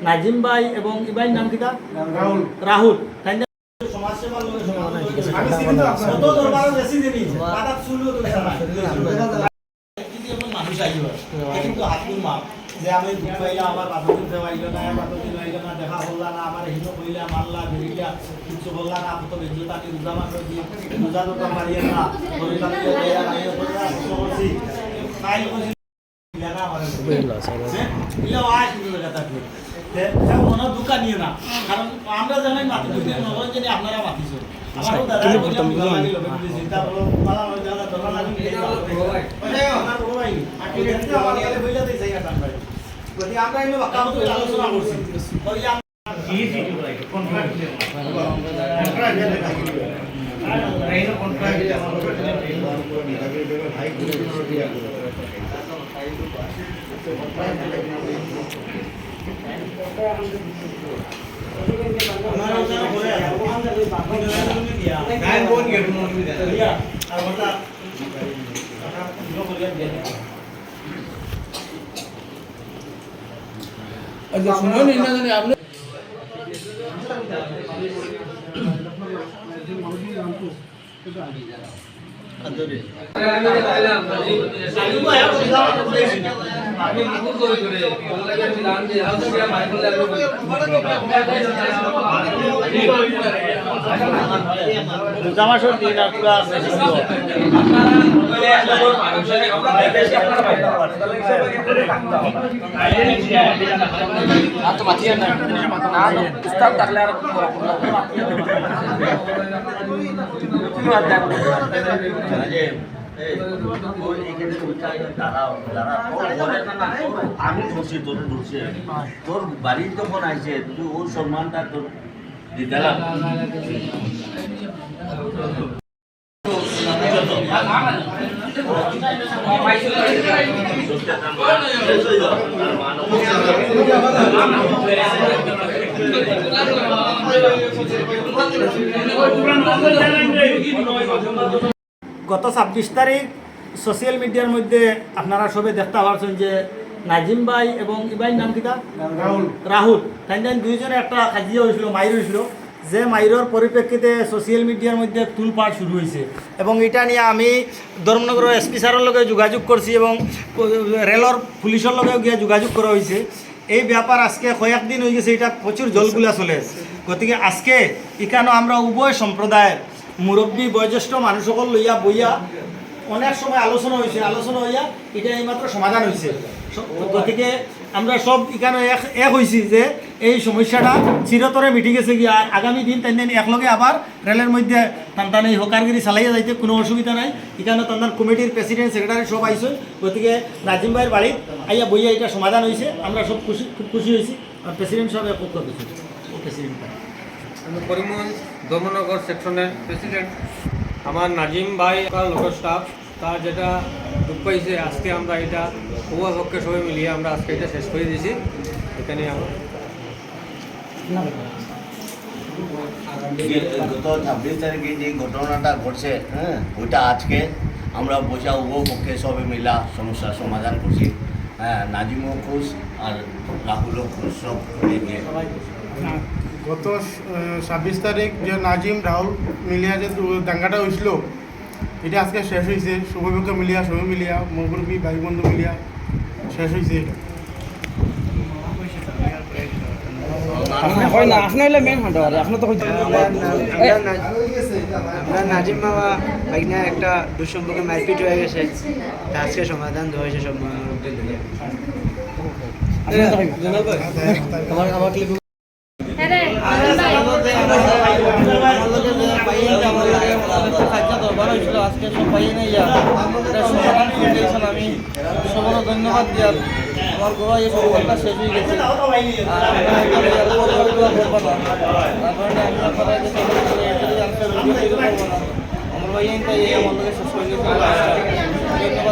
নাজিম ভাই এবং ইবাইর নাম কিটা রাহুল সমাজসেবার মানুষ আইব কিন্তু হাতুর মা যে আমি দুঃখ পাইলা আমার বাতদিন দেওয়াইল না বাতদিন হইল না দেখা বললা না আমার হিনো কইলা মারলা বেরিলা কিছু বললা না আপনি তো বেজল তাকে রোজা মাত্র দিয়ে রোজা তো মারিয়া না ধরে তাকে দেয়া না এই বললা করছি ফাইল করছি না আমার ইলা আয় শুরু কথা কি তে মনে দুকা নিও না কারণ আমরা জানাই মাটি দিতে নয় যে আপনারা মাটিছো আমারও দাদা চিন্তা বলো মালা দাদা ধরা লাগি আমার বড় ভাই আকি দেখতে আমার কাছে বইলা দেই জায়গা টান ভাই যদি আমরা এনে কাম করে আলোচনা করছি ওই কি সিটি ভাই কন্ট্রাক্ট রাইনো কন্ট্রাক্ট ভাই हमारा उधर हो रहा है गाय कौन के दिया और बता जो बोलिए दिया अच्छा सुनो नहीं ना जाने आपने अंदर আমি মুকুল কই করে বললাম দিলাম যে হাউস দিয়া মাই বললে আমি জামাশর দিন পুরো তো মাতিয়া না উস্তাদ ডাকলে আর আমি ধরছি তোর ধরছে তোর বাড়ির যখন আইছে তুই ওর সম্মানটা তোর দিলাম গত 26 তারিখ সোশ্যাল মিডিয়ার মধ্যে আপনারা সবে দেখতে পাচ্ছেন যে নাজিম ভাই এবং ইবাইর নাম কিটা রাহুল তাই দুইজনে একটা কাজিয়া হয়েছিল মাইর হয়েছিল যে মাইরের পরিপ্রেক্ষিতে সোশ্যাল মিডিয়ার মধ্যে তুলপাড় শুরু হয়েছে এবং এটা নিয়ে আমি ধর্মনগরের এসপি স্যারের লগে যোগাযোগ করছি এবং রেলর পুলিশের লগেও গিয়ে যোগাযোগ করা হয়েছে এই ব্যাপার আজকে কয়েকদিন হয়ে গেছে এটা প্রচুর জলগুলা চলে গতিকে আজকে এখানে আমরা উভয় সম্প্রদায়ের মুরব্বী বয়োজ্যেষ্ঠ মানুষ সকল লইয়া বইয়া অনেক সময় আলোচনা হইয়া এটা এইমাত্র সমাধান হয়েছে গতিকে আমরা সব এখানে এক হয়েছি যে এই সমস্যাটা চিরতরে মিটি গেছে গিয়ে আর আগামী দিন তাই একলগে আবার রেলের মধ্যে টান এই হকারগিরি চালাইয়া যাইতে কোনো অসুবিধা নাই এখানে তার কমিটির প্রেসিডেন্ট সেক্রেটারি সব আইসেন গতিকে নাজিম ভাইয়ের বাড়ির আইয়া বইয়া এটা সমাধান হয়েছে আমরা সব খুব খুশি হয়েছি আর প্রেসিডেন্ট সব এক করতেছি ও প্রেসিডেন্ট আমি করিমগঞ্জ ধর্মনগর সেকশনের প্রেসিডেন্ট আমার নাজিম ভাই লোকের স্টাফ তার যেটা দুঃখ পাইছে আজকে আমরা এটা উভয় পক্ষে সবাই মিলিয়ে আমরা আজকে এটা শেষ করে দিয়েছি এখানে আমরা গত 26 তারিখে যে ঘটনাটা ঘটছে হ্যাঁ ওইটা আজকে আমরা বসা উভয় পক্ষে সবাই মিলা সমস্যার সমাধান করছি হ্যাঁ নাজিমও খুশ আর রাহুলও খুশ সব গত 26 তারিখ যে নাজিম রাহুল মিলিয়া যে দাঙ্গাটা হয়েছিল এটা আজকে শেষ হয়েছে সবাইপক্ষে মিলিয়া সবাই মিলিয়া মহবুবী ভাই বন্ধু মিলিয়া শেষ হয়েছে এটা নাজিম মামা ভাইনা একটা দুঃসম্পর্কে মারপিট হয়ে গেছে আজকে সমাধান হয়েছে সব আজকে সবাই আমি সবার ধন্যবাদ দিয়ার আমার গোয়া এই সমাধানটা শেষ হয়ে গেছে আমার ভাই আমার লোকের শেষ হয়ে গেছে ধন্যবাদ।